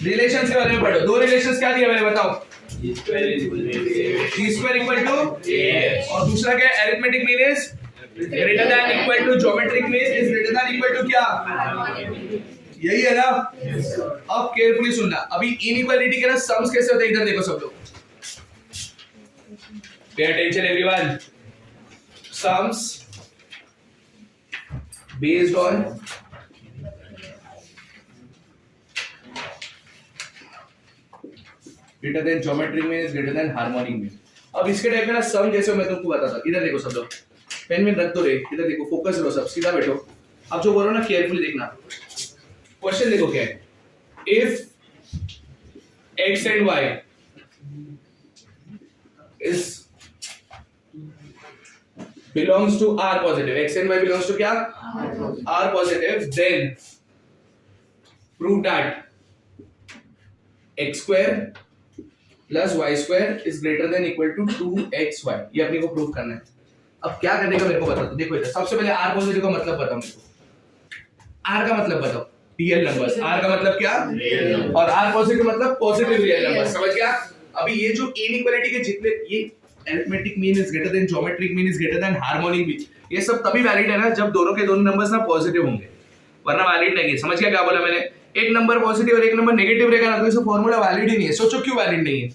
Relations के बारे में पढ़ो। दो रिलेशंस क्या दिया मैंने बताओ? G square इक्वल टू और दूसरा क्या है? Arithmetic mean is greater than equal to, geometric mean is greater than equal to क्या? यही है ना? अब केयरफुली सुनना। अभी इनइक्वालिटी के ना सम्स कैसे होते हैं इधर देखो सब लोग। Pay attention everyone. Sums based on greater than geometric mean is greater then harmonic mean. अब इसके टाइप में ना सम जैसे मैं तुमको बताता हूं। इधर देखो सब लोग, पेन में रख दो रे, इधर देखो, फोकस करो, सब सीधा बैठो। अब जो बोलो ना केयरफुली देखना। क्वेश्चन देखो क्या है। If x and y is belongs to r positive, x and y belongs to क्या? r positive, then prove that x square plus y square is greater than equal to 2xy। ये अपने को prove करना है। अब क्या करने का मेरे को बता दो। देखो इधर सबसे पहले r पॉजिटिव का मतलब बताओ मेरे को। r का मतलब बताओ, रियल नंबर्स। r का मतलब क्या? और r पॉजिटिव मतलब पॉजिटिव रियल नंबर। समझ गया? अभी ये जो इनइक्वालिटी के जितने ये arithmetic mean is greater then, geometric mean is greater then, harmonic mean, ये सब तभी वैलिड है ना जब दोनों के दोनों नंबर्स ना पॉजिटिव होंगे, वरना वैलिड नहीं है। समझ गया क्या बोला मैंने? एक नंबर पॉजिटिव और एक नंबर नेगेटिव रहेगा ना तो इसका फॉर्मूला वैलिड ही नहीं है। सोचो क्यों वैलिड नहीं है?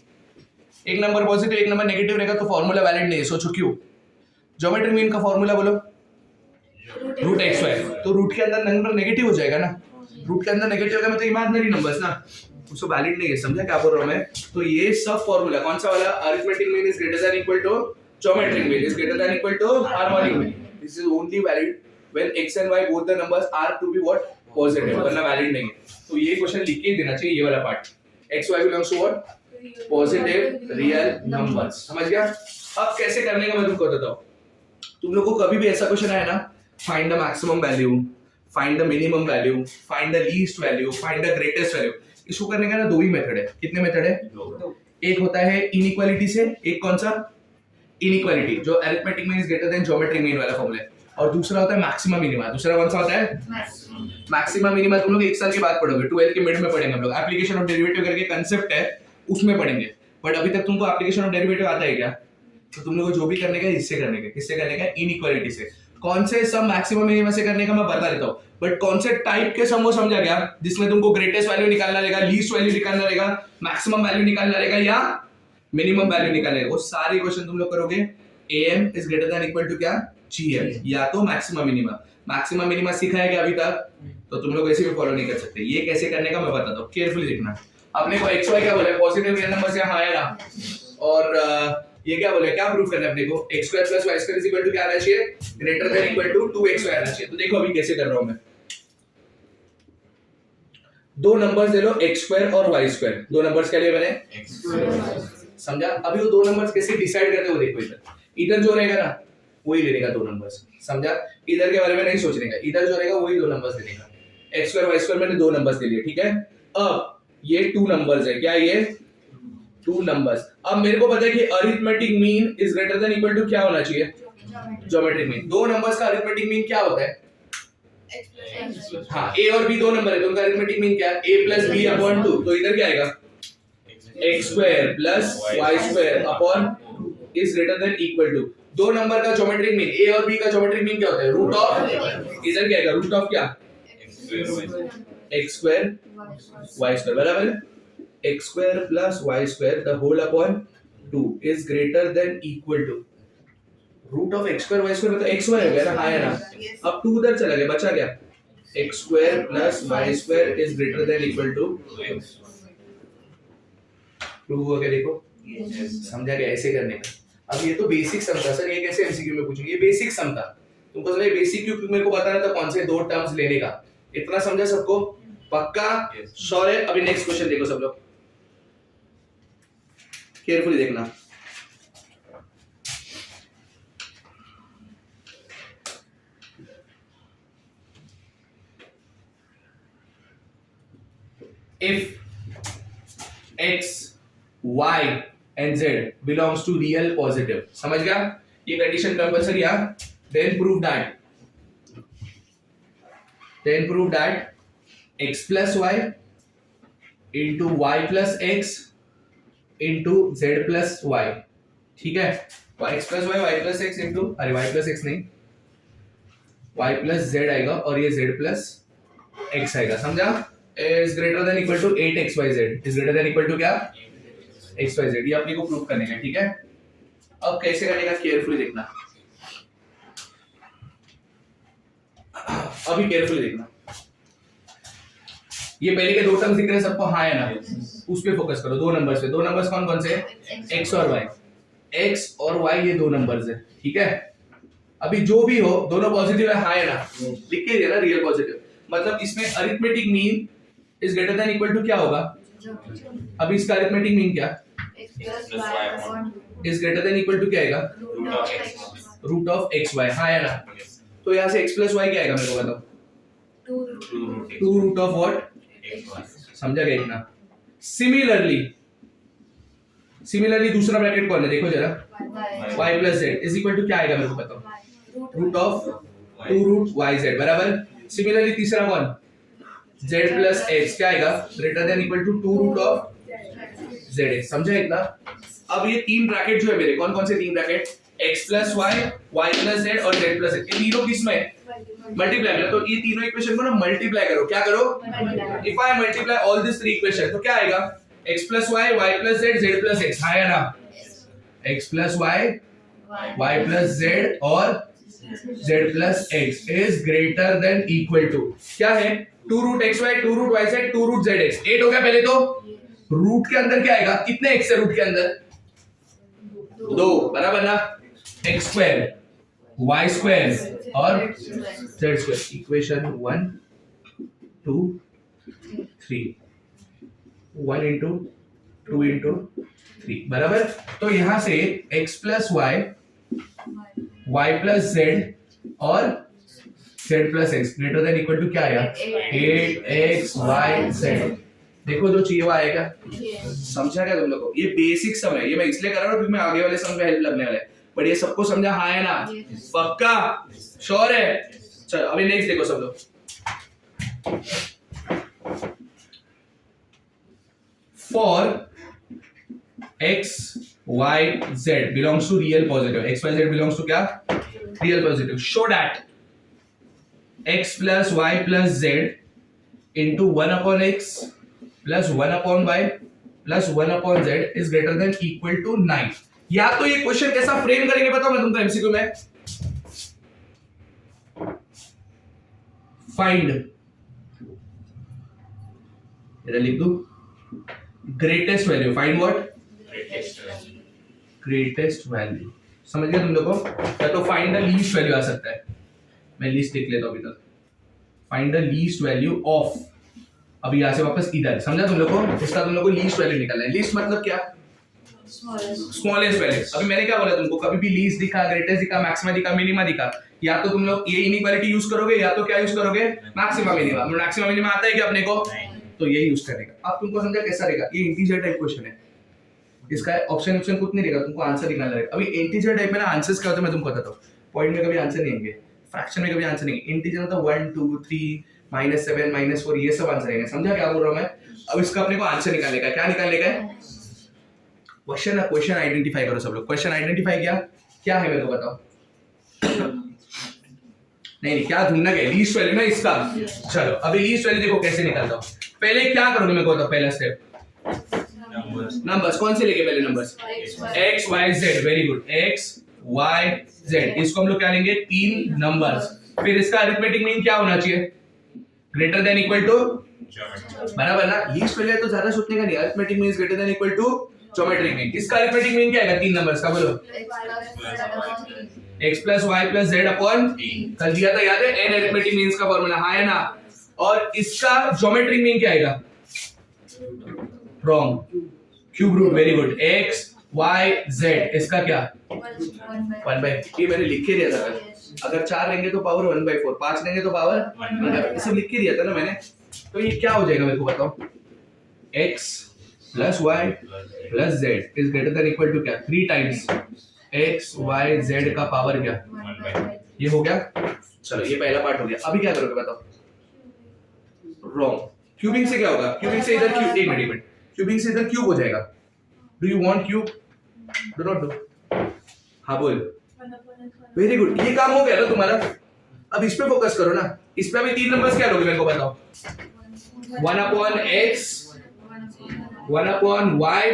एक नंबर पॉजिटिव एक नंबर नेगेटिव रहेगा तो फॉर्मूला वैलिड नहीं है। सोचो क्यों? ज्योमेट्रिक मीन का फॉर्मूला बोलो, रूट एक्स वाई। तो रूट के अंदर नंबर नेगेटिव हो जाएगा ना, रूट के अंदर नेगेटिव होगा मतलब इमेजिनरी नंबर्स ना, उसको वैलिड नहीं है। समझा क्या बोल रहा हूं मैं? तो ये सब फॉर्मूला कौन सा वाला? Arithmetic mean is greater than equal to geometric mean is greater than equal to harmonic mean. This is only valid when x and y both the numbers are to be what? Positive, वरना valid नहीं है। तो ये question लिख के ही देना चाहिए, ये वाला part. x y belongs to what? Positive real numbers. समझ गया? अब कैसे करने का मैं तुमको बताता हूं। तुम लोग को कभी भी ऐसा क्वेश्चन आया ना, find the maximum value, find the minimum value, find the least value, find the greatest value, इसको करने का ना दो ही मेथड है। कितने मेथड है? एक होता है इनइक्वालिटी से, एक कौन सा? इनइक्वालिटी जो arithmetic mean is greater then geometric mean वाला फॉर्मूला है, और दूसरा होता है मैक्सिमम मिनिमा। दूसरा कौन सा होता है? Maximum minima. तुम लोग एक साल के बाद पढ़ोगे, 12th के मिड में पढ़ेंगे हम लोग। एप्लीकेशन ऑफ डेरिवेटिव करके कांसेप्ट है, उसमें पढ़ेंगे। बट अभी तक तुमको एप्लीकेशन ऑफ डेरिवेटिव आता है क्या? तो तुम लोग को जो भी करने का इससे करने का, किससे करने का? इनइक्वालिटी से। कौन से सम मैक्सिमम मिनिमा से करने का मैं बता देता हूं, बट कौन से टाइप के सम वो समझा गया जिसमें तुमको ग्रेटेस्ट वैल्यू निकालना रहेगा, लीस्ट वैल्यू निकालना रहेगा, मैक्सिमम वैल्यू निकालना रहेगा या मिनिमम वैल्यू निकालना रहेगा। वो सारे क्वेश्चन तुम लोग करोगे am is greater than equal to क्या? gm, या तो मैक्सिमम मिनिमा। मैक्सिमम मिनिमा सीखा है क्या अभी तक? तो तुम लोग ऐसे भी फॉलो नहीं कर सकते। ये कैसे करने का मैं बताता हूं, केयरफुली देखना। अपने को x y क्या बोला? पॉजिटिव रियल नंबर से हाँ है ना, और ये क्या बोले? क्या प्रूफ करना है अपने को? x square plus y square is equal to क्या आना चाहिए? Greater than equal to 2xy आना चाहिए। तो देखो अभी कैसे कर रहा हूं मैं। दो नंबर्स ले लो, x square और y square। दो नंबर्स क्या लिए मैंने? x square। समझा? अभी वो दो नंबर्स कैसे डिसाइड करते हो देखो। इधर जो रहेगा ना वही लेने का दो नंबर्स। समझा? इधर के बारे में नहीं सोचने का, इधर जो रहेगा वही दो नंबर्स लेने का। x square y square मैंने दो नंबर्स ले लिए, ठीक है? अब ये टू नंबर्स है, क्या ये? Two numbers. अब मेरे को पता है कि arithmetic mean is greater than equal to क्या होना चाहिए? Geometric mean. दो नंबर्स का अरिथमेटिक मीन क्या होता है? हाँ, a और b दो नंबर है तो उनका अरिथमेटिक मीन क्या है? a plus b upon 2। तो इधर क्या आएगा? x square plus y square upon is greater than equal to। दो नंबर का ज्योमेट्रिक मीन a और b का ज्योमेट्रिक मीन क्या होता है? रूट ऑफ, इधर क्या आएगा? रूट ऑफ क्या? x square y square, बराबर है? x square plus y square the whole upon 2 is greater than equal to root of x square y square मतलब x y हो गया ना, हाँ है ना? अब 2 उधर चला गया, बचा क्या? x square plus y square is greater than equal to 2 हो गया। देखो समझा क्या ऐसे करने का? अब ये तो बेसिक सम था सर, ये कैसे एमसीक्यू में पूछेंगे? ये बेसिक सम था, तुमको समझ बेसिक क्यों मेरे को बताना था कौन से दो टर्म्स लेने का। इतना समझा सबको? पक्का? श्योर है? अभी नेक्स्ट क्वेश्चन देखो सब लोग, केयरफुली देखना। If x y and z belongs to real positive, समझ गया? ये कंडीशन कंपलसरी है। then prove that x plus y into y plus x into z plus y, ठीक है, x plus y plus x into, अरे y plus x नहीं, y plus z आएगा और ये जेड प्लस एक्स आएगा, समझा? Is greater than equal to 8xyz, is greater than equal to क्या, xyz, ये अपने को प्रूव करने का, ठीक है। अब कैसे करेगा केयरफुली देखना, अभी केयरफुली देखना, ये पहले के दो टर्म्स दिख रहे हैं सबको, हाँ है ना, उस पे फोकस करो, दो नंबर्स पे, दो नंबर्स कौन कौन से हैं, x और y, x और y ये दो नंबर्स है, ठीक है। अभी जो भी हो दोनों पॉजिटिव है, हाँ है ना, लिख के दिया ना रियल पॉजिटिव, मतलब इसमें arithmetic mean is greater than equal to क्या होगा, अभी इसका अरिथमेटिक मीन क्या is greater than equal to क्या आएगा, रूट ऑफ एक्स वाई, हाँ है ना, तो यहाँ से x प्लस वाई क्या आएगा मेरे को बताओ, टू रूट ऑफ व्हाट, समझा गया इतना। सिमिलरली दूसरा ब्रैकेट कौन है देखो जरा, y plus z is equal to क्या आएगा मेरे को बताओ, root of two root y z, बराबर। सिमिलरली तीसरा कौन, z प्लस एक्स क्या आएगा, greater than equal to two root of z x, समझा इतना। अब ये तीन ब्रैकेट जो है मेरे, कौन कौन से तीन bracket, x plus y, y plus z और z प्लस एक्स, ये तीनों किस में मल्टीप्लाई में, तो ये तीनों इक्वेशन को ना मल्टीप्लाई करो, क्या करो, if I multiply all this three equation तो क्या आएगा, x plus y, y plus z, z plus x, है ना, x plus y, y plus z और z plus x is greater than equal to क्या है, two root x y, two root y z, two root z x, 8 हो गया पहले तो, root के अंदर क्या आएगा, कितने एक्स है रूट के अंदर, दो, बराबर ना, एक्स स्क्वायर, वाई स्क्वायर और z square, equation 1 2 3, 1 into 2 into 3, बराबर। तो यहां से x plus y, y plus z और z plus x greater than equal to क्या आया, 8xyz, देखो जो चाहिए वो आएगा, समझा क्या तुम लोग को, ये बेसिक सम है, ये मैं इसलिए कर रहा हूँ क्योंकि मैं आगे वाले सम में हेल्प लगने वाला है, पर ये सबको समझा, हाँ है ना, पक्का श्योर है। चलो अभी नेक्स्ट देखो सब लोग, for x y z belongs to real positive, x y z belongs to क्या, real positive, show that x plus y plus z into 1 upon x plus 1 upon y plus 1 upon z is greater than equal to 9। या तो ये question कैसा frame करेंगे बताओ मैं तुमको MCQ में, फाइंड, इधर लिख दो greatest value, find what, greatest value, समझ गए तुम लोग को, या तो फाइंड द लीस्ट वैल्यू आ सकता है, मैं लिस्ट लिख लेता हूं अभी तक, find the least value of, अभी यहां से वापस इधर, समझा तुम लोग को, इसका तुम लोग को लीस्ट वैल्यू निकालना है, लीस्ट मतलब क्या, स्मॉलेस्ट वैल्यू। अभी मैंने क्या बोला तुमको, कभी भी लीस्ट दिखा, ग्रेटेस्ट दिखा, मैक्सिमा दिखा, मिनिमा दिखा, या तो तुम लोग ये इनइक्वालिटी यूज करोगे या तो क्या यूज करोगे, मैक्सिमा मिनिमा, मैक्सिमा मिनिमा आता है क्या अपने को, तो ये यूज करेगा। अब तुमको समझा कैसा रहेगा, ये इंटीजर टाइप क्वेश्चन है, इसका ऑप्शन कुछ नहीं रहेगा, तुमको आंसर निकालना रहेगा। अभी इंटीजर टाइप में ना आंसर्स क्या होते हैं मैं तुमको बताता हूँ, पॉइंट में कभी आंसर नहीं आएंगे, फ्रैक्शन में कभी आंसर नहीं, इंटीजर मतलब 1 2 3 -7 -4 ये सब आंसर आएंगे, समझा क्या बोल रहा हूं मैं। अब इसका अपने को आंसर निकालने का, क्या निकालने का है, क्वेश्चन आइडेंटिफाई करो सब लोग, क्वेश्चन आइडेंटिफाई किया, क्या है मेरे को बताओ, नहीं क्या ढूंढना क्या, लीस्ट वैल्यू ना इसका। चलो अभी लीस्ट वैल्यू देखो कैसे निकालता हूं, पहले क्या करोगे मेरे को बताओ, पहला स्टेप नंबर्स कौन से लेके, पहले numbers x y z, very good, x y z, इसको हम लोग क्या लेंगे, तीन नंबर्स, फिर इसका अरिथमेटिक मीन क्या होना चाहिए, ग्रेटर देन इक्वल टू, बराबर ना, लीस्ट वैल्यू तो ज्यादा सोचने का नहीं, arithmetic mean greater than equal to geometric mean, इसका अरिथमेटिक मीन क्या आएगा, तीन नंबर्स का, बोलो x plus y plus z upon, कल दिया था याद है, n अरिथमेटिक मीन्स का फॉर्मूला, हाँ है ना, और इसका ज्योमेट्रिक मीन क्या आएगा, wrong, cube root, very good, x y z, इसका क्या 1/, ये मैंने लिख के दिया था, अगर 4 लेंगे तो पावर 1/4, 5 लेंगे तो पावर 1/4, ये सब लिख के दिया था ना मैंने। तो ये क्या हो जाएगा मेरे को बताओ, x plus y plus z is greater than equal to क्या, 3 टाइम्स x y z का पावर क्या, ये हो गया। चलो ये पहला पार्ट हो गया, अभी क्या करोगे बताओ, रॉन्ग, क्यूबिंग से क्या होगा? क्यूबिंग से इधर क्यूब, एक मिनट, क्यूबिंग से इधर क्यूब हो जाएगा. Do you want cube? Do not do. हाँ बोल. वेरी गुड, ये काम हो गया ना तुम्हारा. अब इस पे फोकस करो ना. इस पे अभी 3 नंबर्स क्या लोगे मेरे को बताओ. 1 upon x, 1 upon y,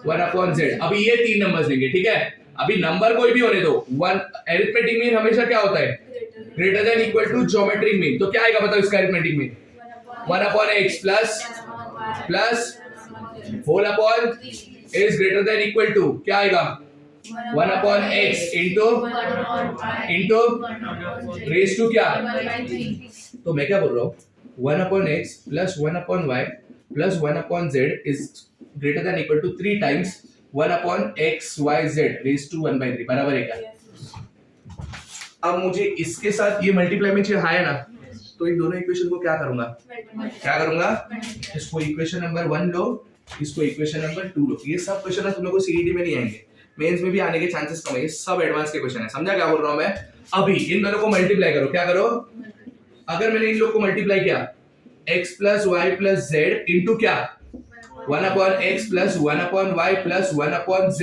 1 upon z. अभी ये 3 नंबर्स लेंगे, ठीक है. अभी नंबर कोई भी होने दो. वन अरिथमेटिक मीन हमेशा क्या होता है? Greater than equal to geometric mean. तो क्या आएगा बताओ इसका arithmetic mean? 1 upon x plus whole upon is greater than equal to क्या आएगा? 1 upon x into raise to क्या? तो मैं क्या बोल रहा हूँ? 1 upon x plus 1 upon y plus 1 upon z is greater than equal to 3 times 1 upon x y z raise to 1/3. बराबर है क्या? अब मुझे इसके साथ ये मल्टीप्लाई में चाहिए है ना, तो इन दोनों इक्वेशन को क्या करूंगा? क्या करूंगा? इसको इक्वेशन नंबर 1 लो, इसको इक्वेशन नंबर 2 लो. ये सब क्वेश्चन तुम लोग को सीईटी में नहीं आएंगे, मेंस में भी आने के चांसेस कम है. ये सब एडवांस के क्वेश्चन है. समझा क्या बोल रहा हूं मैं? अभी इन दोनों को मल्टीप्लाई करो. क्या करो? अगर मैंने इन लोग को मल्टीप्लाई किया x plus y plus z into क्या? 1 upon x plus 1 upon y plus 1 upon z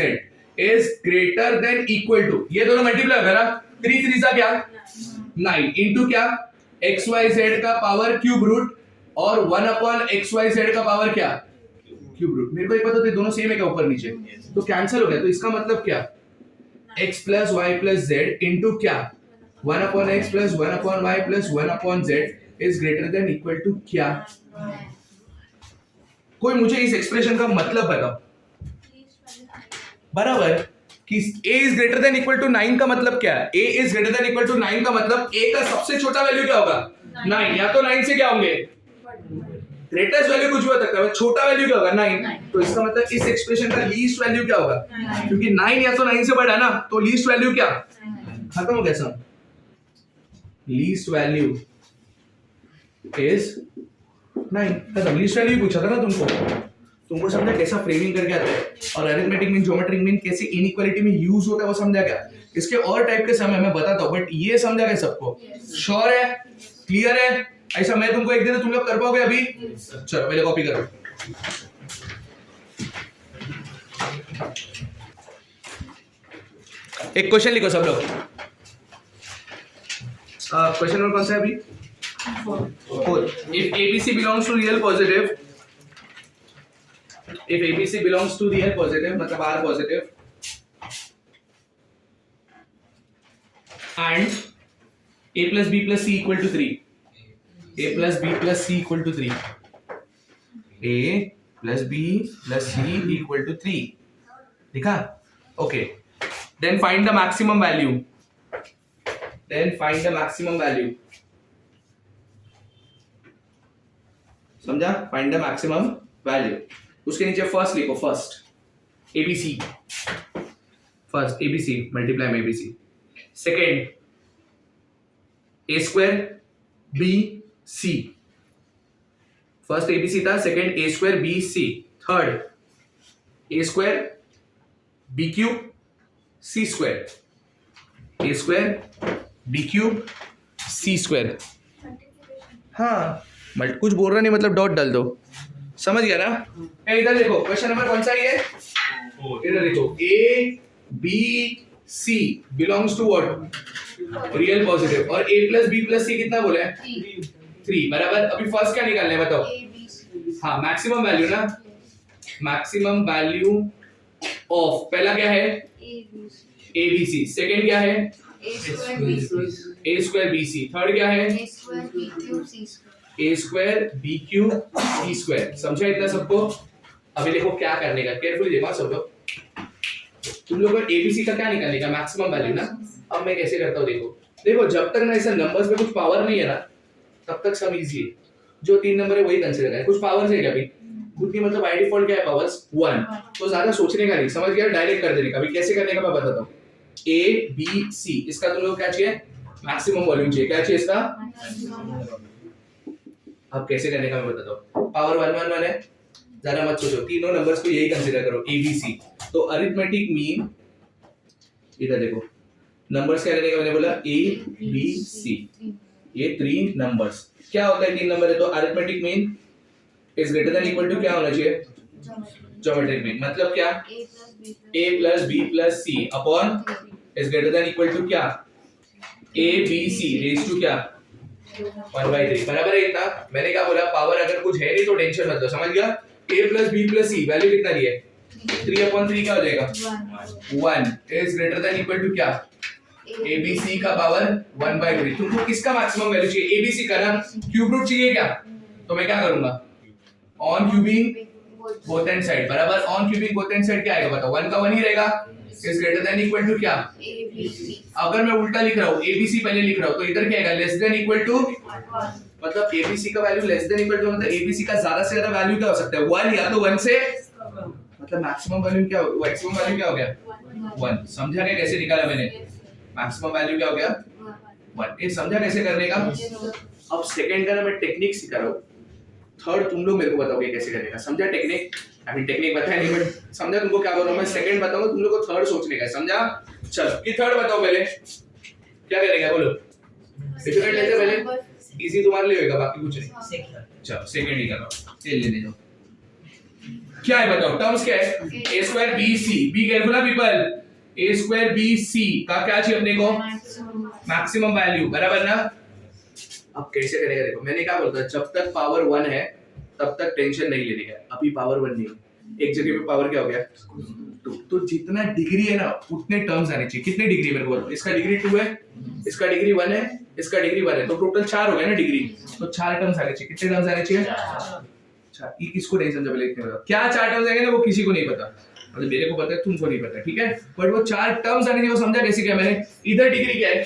is greater than equal to, ये दोनों मल्टीप्लाई होगा ना. 3 3 सा क्या? 9 इंटू क्या? x y z का पावर क्यूब रूट और 1 अपॉन x y z का पावर क्या? Cube root. मेरे को एक बात तो दोनों सेम है क्या ऊपर नीचे? तो कैंसिल हो गया. तो इसका मतलब क्या? x plus y plus z into क्या? 1 upon x plus 1 upon y plus 1 upon z is greater than equal to क्या? कोई मुझे इस एक्सप्रेशन का मतलब बताओ. बराबर कि a is greater than equal to 9 का मतलब क्या है? a is greater than equal to 9 का मतलब a का सबसे छोटा वैल्यू क्या होगा? 9. या तो 9 से क्या होंगे? ग्रेटेस्ट वैल्यू कुछ भी हो सकता है, छोटा वैल्यू क्या होगा? 9. तो इसका मतलब इस एक्सप्रेशन का लीस्ट वैल्यू क्या होगा? क्योंकि 9 या तो 9 से बड़ा है ना, तो लीस्ट वैल्यू क्या? खत्म हो गया सब. Least value is 9. खत्म. लीस्ट वैल्यू पूछा था ना तुमको समझा कैसा फ्रेमिंग करके आता है, और अरिथमेटिक मीन ज्योमेट्रिक मीन कैसे इनइक्वालिटी में यूज होता है वो समझा क्या? इसके और टाइप के समय मैं बताता हूं, बट ये समझा क्या सबको? श्योर है? क्लियर है? ऐसा मैं तुमको एक दिन तुम लोग कर पाओगे अभी? चलो पहले कॉपी करो. एक क्वेश्चन लिखो सब लोग. क्वेश्चन नंबर कौन सा है अभी? 4. If ABC belongs to real positive, if ABC belongs to real positive मतलब R positive and A plus B plus C equal to 3, A plus B plus C equal to 3, A plus B plus C equal to 3. लिखा? Okay. Then find the maximum value. Then find the maximum value. समझा? Find the maximum value. उसके नीचे first लिखो. First ABC, first ABC multiply में ABC. Second A square BC. First ABC था, second A square BC. Third A square B cube C square. A square B cube C square. हाँ but कुछ बोल रहा नहीं, मतलब dot डाल दो. समझ गया ना? इधर देखो क्वेश्चन नंबर कौन सा है ये? इधर देखो A B C belongs to what? Real positive. और A plus B plus C कितना बोला है? 3. बराबर. अभी फर्स्ट क्या निकालना है बताओ? हाँ मैक्सिमम वैल्यू ना. मैक्सिमम वैल्यू ऑफ पहला क्या है? ABC. सेकंड क्या है? A square BC. थर्ड क्या है? A square B cube C square. समझा इतना सबको? अभी देखो क्या करने का, केयरफुली देखो सब लोग. तुम लोग को ABC का क्या निकालने का? मैक्सिमम वैल्यू ना. अब मैं कैसे करता हूँ देखो जब तक ना ऐसा नंबर्स में कुछ पावर नहीं है ना तब तक सब इजी है. जो 3 नंबर है वही कंसीडर है. कुछ पावर्स है क्या अभी? कुछ नहीं. मतलब बाय डिफॉल्ट क्या है पावर्स? 1. तो ज्यादा सोचने का नहीं, समझ गया? डायरेक्ट कर देने का. अभी कैसे करने का मैं बताता हूँ. A B C इसका तुम लोग क्या चाहिए? मैक्सिमम वॉल्यूम चाहिए. क्या चाहिए इसका? अब कैसे करने का मैं बताता हूँ. पावर 1 1 1 है, ज्यादा मत सोचो. तीनों नंबर्स को यही कंसीडर करो ABC. तो अरिथमेटिक मीन इधर देखो नंबर्स क्या करने का मैंने बोला? A B C. ये 3 नंबर्स क्या होता है? 3 नंबर है तो arithmetic mean is greater than equal to क्या होना चाहिए? ज्योमेट्रिक मीन मतलब क्या? a plus b plus c upon is greater than equal to क्या? a b c raise to क्या? 1/3 बराबर है इतना। मैंने क्या बोला? पावर अगर कुछ है नहीं तो टेंशन मत लो, समझ गया? a plus b plus c value कितना दी है? 3/3 क्या हो जाएगा? 1 is greater than equal to क्या? abc का पावर 1/3। तुमको किसका मैक्सिमम वैल्यू चाहिए? abc का ना। क्यूब रूट चाहिए क्या? तो मैं क्या करूंगा? On cubing both end side बराबर। On cubing both end side क्या आएगा बताओ? 1 का 1 ही रहेगा। Is greater than equal to क्या? अगर मैं उल्टा लिख रहा हूँ, abc पहले लिख रहा हूँ, तो इधर क्या आएगा? लेस देन इक्वल टू, मतलब abc का value less than equal to मतलब abc का ज्यादा से ज्यादा वैल्यू क्या हो सकता है? 1 या तो 1 से, मतलब मैक्सिमम वैल्यू क्या हो? मैक्सिमम वैल्यू क्या हो गया? 1। समझा क्या कैसे निकाला मैंने? मैक्सिमम वैल्यू क्या हो गया? 1। ये समझा कैसे करने का? अब सेकंड का ना मैं टेक्निक सिखा रहा हूँ, थर्ड तुम लोग मेरे को बताओगे कैसे करने का। समझा टेक्निक? अभी टेक्निक बताया नहीं बट समझा तुमको क्या बोल रहा हूँ मैं? सेकंड बताऊंगा, तुम लोग को थर्ड सोचने का है, समझा? चलो कि थर्ड बताओ पहले क्या करेगा बोलो? डिफिकल्ट लेते पहले, इजी तुम्हारे लिए होगा, बाकी कुछ नहीं। चलो सेकंड ही करो, तेल लेने जाओ। क्या है बताओ? टर्म्स क्या है? a square bc, be careful है पीपल। a स्क्वायर bc का क्या चाहिए अपने को? मैक्सिमम वैल्यू बराबर ना। अब कैसे करेगा देखो, मैंने क्या बोलता है? जब तक पावर 1 है तब तक टेंशन नहीं लेने का। अभी पावर 1 नहीं, एक जगह पे पावर क्या हो गया? 2। तो जितना डिग्री है ना उतने टर्म्स आने चाहिए। कितने डिग्री मेरे को बताओ? इसका डिग्री 2 है, इसका डिग्री 1 है, इसका डिग्री 1 है, तो टोटल 4 हो गए ना डिग्री। तो 4 टर्म्स आने चाहिए। कितने टर्म्स आने चाहिए? अच्छा, ये किसको नहीं समझा? पहले इतने बताओ क्या 4 टर्म्स आएंगे ना, वो किसी को नहीं पता, मतलब मेरे को पता है, तुमको नहीं पता, ठीक है? बट वो 4 टर्म्स आने चाहिए, वो समझा कैसे? क्या मैंने इधर डिग्री क्या है?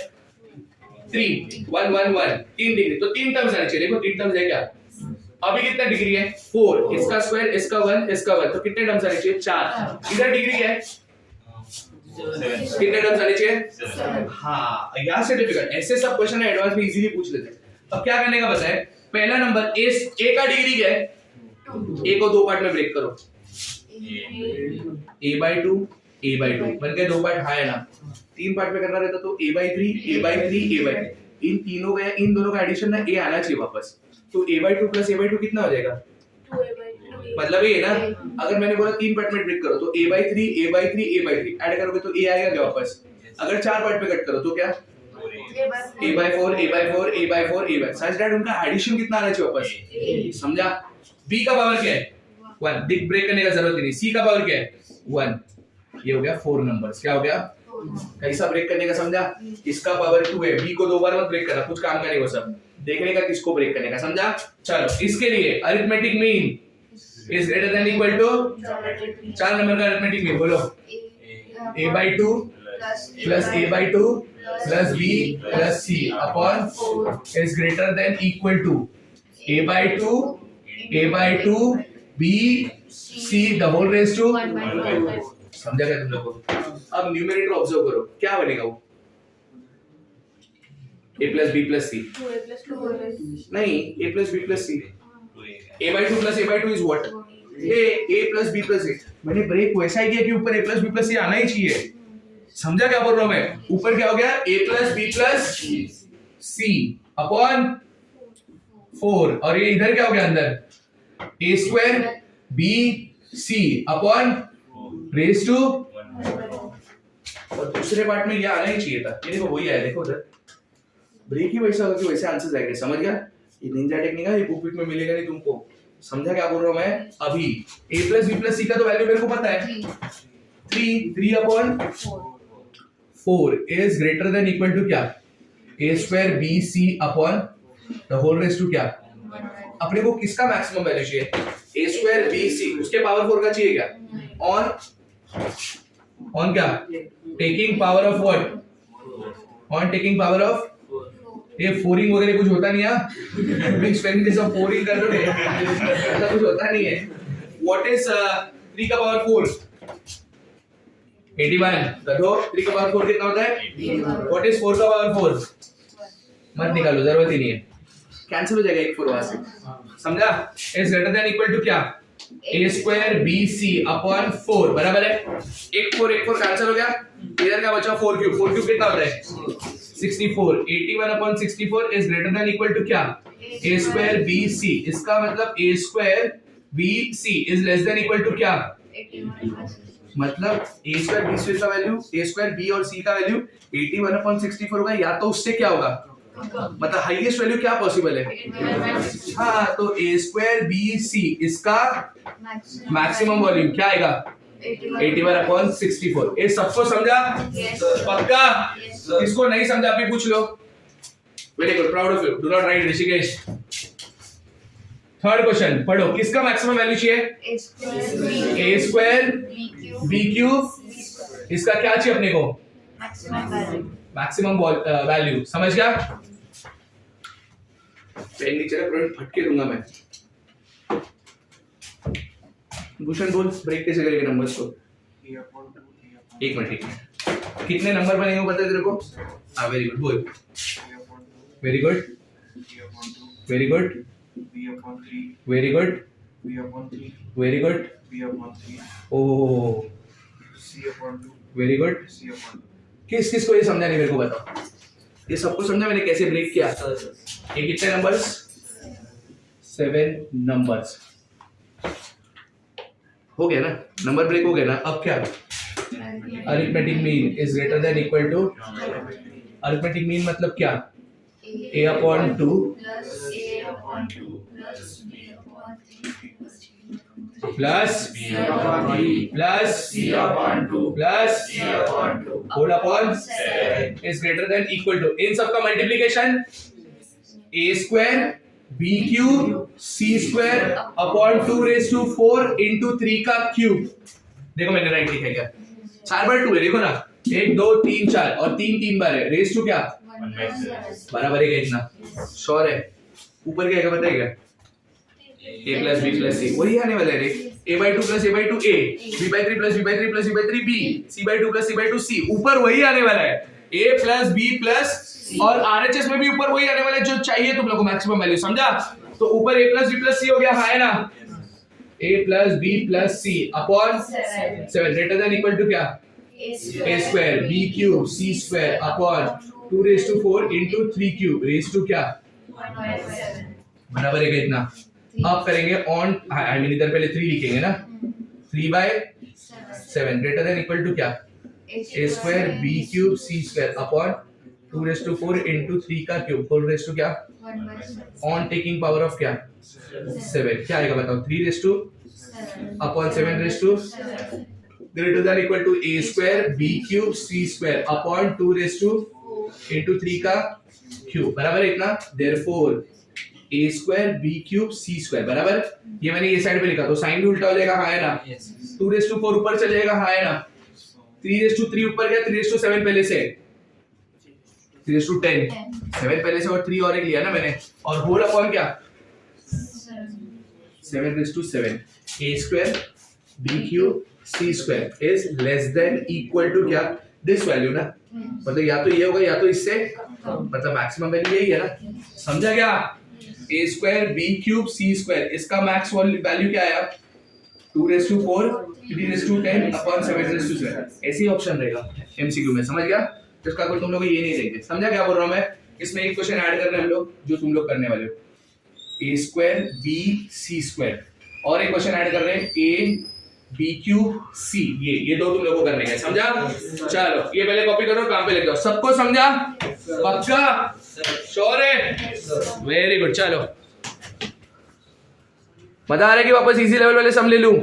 3 1 1 1 3 डिग्री, तो 3 टर्म्स आने चाहिए। देखो 3 टर्म्स है क्या? अभी कितना डिग्री है? 4, इसका स्क्वायर, इसका 1, इसका 1, तो कितने टर्म्स आने चाहिए? 4। इधर डिग्री क्या है? कितने टर्म्स आने चाहिए? हाँ, यहाँ से डिफिकल्ट, ऐसे सब क्वेश्चन है एडवांस में इजीली पूछ लेते हैं। अब क्या करने का बताए? पहला नंबर ए का डिग्री क्या है? ए को 2 पार्ट में ब्रेक करो, a/2 a/2 बन गए 2 पार्ट। हाँ है ना? 3 पार्ट में करना रहता तो a/3 a/3 a/3, इन तीनों का, इन दोनों का एडिशन ना a आना चाहिए वापस। तो a/2 प्लस a/2 कितना हो जाएगा? 2a/2। मतलब ये है ना, अगर मैंने बोला 3 पार्ट में ब्रेक करो तो a/3 a/3 a/3 ऐड करोगे तो a आएगा क्या वापस? अगर 4 पार्ट में कट करो तो क्या? a/4 a/4 a/4 a/4। Such that उनका एडिशन कितना आना चाहिए वापस? समझा? b का पावर क्या है? 1। दिख ब्रेक करने का जरूरत ही नहीं। c का पावर क्या है? 1। ये हो गया 4 नंबर्स। क्या हो गया? कैसा ब्रेक करने का समझा? इसका पावर 2 है, b को 2 बार मत ब्रेक करना, कुछ काम का नहीं वो सब देखने का किसको ब्रेक करने का, समझा? चलो इसके लिए arithmetic mean is greater than equal to 4 number का अरिथमेटिक मीन बोलो। a/2 plus a/2 plus b plus c upon is greater than equal to a/2 b c the whole raise to. समझा क्या तुम लोग को? अब न्यूमरेटर ऑब्जर्व करो, क्या बनेगा वो? a plus b plus c 2a+2 नहीं, a plus b plus c, a/2 plus a/2 is what? a plus b plus c। मैंने ब्रेक वैसा ही किया कि ऊपर a plus b plus c आना ही चाहिए। समझा क्या बोल रहा हूं मैं? ऊपर क्या हो गया? a plus b plus c upon 4, और ये इधर क्या हो गया अंदर? a square b c upon raise to, और दूसरे पार्ट में ये आना ही चाहिए था। ये देखो वही आया, देखो उधर ब्रेक ही वैसा होगा कि वैसे आंसर आएंगे। समझ गया? ये निंजा टेक्निक है, ये बुक में मिलेगा नहीं तुमको। समझा क्या बोल रहा हूं मैं? अभी a plus b plus c का तो वैल्यू मेरे को पता है, 3 upon 4 is greater than equal to क्या? a square b c upon the whole raise to क्या? अपने को किसका मैक्सिमम वैल्यू चाहिए? a स्क्वायर b c, उसके पावर 4 का चाहिए क्या? ऑन क्या? Taking power of what? On taking power of, ये फोरिंग वगैरह कुछ होता नहीं है, मिक्स पेन जैसा फोरिंग कर रहे हो, ऐसा कुछ होता नहीं है। व्हाट इज 3 का पावर 4? 81। देखो 3 का पावर 4 कितना होता है? व्हाट इज 4 का पावर 4? मत निकालो, जरूरत ही नहीं है, कैंसिल हो जाएगा एक 4 वहां से। समझा? Is greater than equal to क्या? a स्क्वायर bc अपॉन 4 बराबर है। एक 4 कैंसिल हो गया, इधर क्या बचा? 4 क्यूब कितना होता है? 64। 81 upon 64 is greater than equal to क्या? a square bc। इसका मतलब a square BC is less than equal to क्या? 81/64. मतलब a स्क्वायर b स्क्वायर का वैल्यू, a स्क्वायर b और c का वैल्यू 81/64 होगा, या तो उससे क्या होगा, मतलब हाईएस्ट वैल्यू क्या पॉसिबल है? 81/64. हाँ, तो a स्क्वायर b c इसका मैक्सिमम वॉल्यूम क्या आएगा? 81/64. ये सबको समझा? Yes. पक्का? Yes. किसको नहीं समझा अभी पूछ लो. Very good, proud of you. Do not write Rishikesh. Third question पढ़ो. किसका मैक्सिमम वैल्यू चाहिए? A square a square B cube b cube, C square. इसका क्या चाहिए अपने को? Maximum value. Maximum value. समझ गया? पेन नीचे रख, फटके दूंगा मैं. भूषण बोल, ब्रेक कैसे करेंगे नंबर्स को? एक मिनट. कितने नंबर बनेंगे वो बता तेरे को? हाँ, वेरी गुड. बोल. Very good, very good, very good, very good. Oh, very good. किस किस को ये समझा नहीं मेरे को बताओ. ये सबको समझा मैंने कैसे ब्रेक किया? ये कितने नंबर्स? 7 नंबर्स. हो गया ना, नंबर ब्रेक हो गया ना. अब क्या? Arithmetic mean is greater than equal to. Arithmetic mean मतलब क्या? a upon 2 Plus A upon 2 plus B upon 3 plus C upon 3 plus C upon 2 plus C upon 2 whole upon 7 is greater than equal to. इन सब का multiplication a square b cube c square upon 2 raised to 4 into 3 का cube. देखो मैंने right लिखा है क्या? 4 बार 2 है, देखो ना. 1 2 3 4 और 3 बार है. रेस टू क्या? बराबर है क्या इतना? श्योर है? ऊपर क्या है बताएगा? a plus b plus c वही आने वाला है रे. a by 2 plus a by 2 a, b by 3 plus b by 3 plus b by 3 b, c by 2 plus c by 2 c. ऊपर वही आने वाला है. a plus b plus और RHS में भी ऊपर वही आने वाला है जो चाहिए तुम लोग को मैक्सिमम वैल्यू. समझा? तो ऊपर a plus b plus c हो गया. हाँ है ना? a plus b plus c upon 7 greater than equal to क्या? a square b cube c square upon 2 raised to 4 into 3 cube raised to क्या? बराबर है क्या इतना? अब करेंगे ऑन, आई मीन इधर पहले 3 लिखेंगे ना. 3/7 greater than equal to क्या? a square b cube c square upon 2 raised to 4 into 3 का क्यूब 4 raised to क्या? ऑन टेकिंग पावर ऑफ क्या? 7. क्या आएगा बताओ? 3 raised to upon 7 raised to greater than equal to a square b cube c square upon 2 raised to into 3 का cube. बराबर है इतना. Therefore a square b cube c square बराबर. ये मैंने ये साइड पे लिखा तो साइन भी उल्टा हो जाएगा. हाँ है ना? 2 raised to 4 ऊपर चले जाएगा. हाँ है ना? 3 raised to 3 ऊपर गया. 3 raised to 7 पहले से. 3 raised to 10 7 पहले से और 3 और एक लिया ना मैंने. और होल अपॉन क्या? 7 raised to 7. a square b cube c square is less than equal to क्या? दिस वैल्यू ना. मतलब या तो ये होगा या तो इससे, मतलब मैक्सिमम वैल्यू यही है ना. समझा क्या? a square b cube c square इसका मैक्स वैल्यू क्या आया? 2 raised to 4 3 raised to 10 upon 7 raised to 7. ऐसे ही ऑप्शन रहेगा एमसीक्यू में. समझ गया? इसका कोई तुम लोग ये नहीं देंगे. समझा क्या बोल रहा हूं मैं? इसमें एक क्वेश्चन ऐड कर रहे हैं हम लोग जो तुम लोग करने वाले हो. a square b c square और एक क्वेश्चन ऐड कर रहे हैं a b क्यूब c. ये दो तुम लोग को करने का. समझा? चलो ये पहले कॉपी करो, काम पे लिख दो. सबको समझा? पक्का? श्योर है? Very good. चलो मजा आ रहा है कि वापस इजी लेवल वाले सम ले लूं?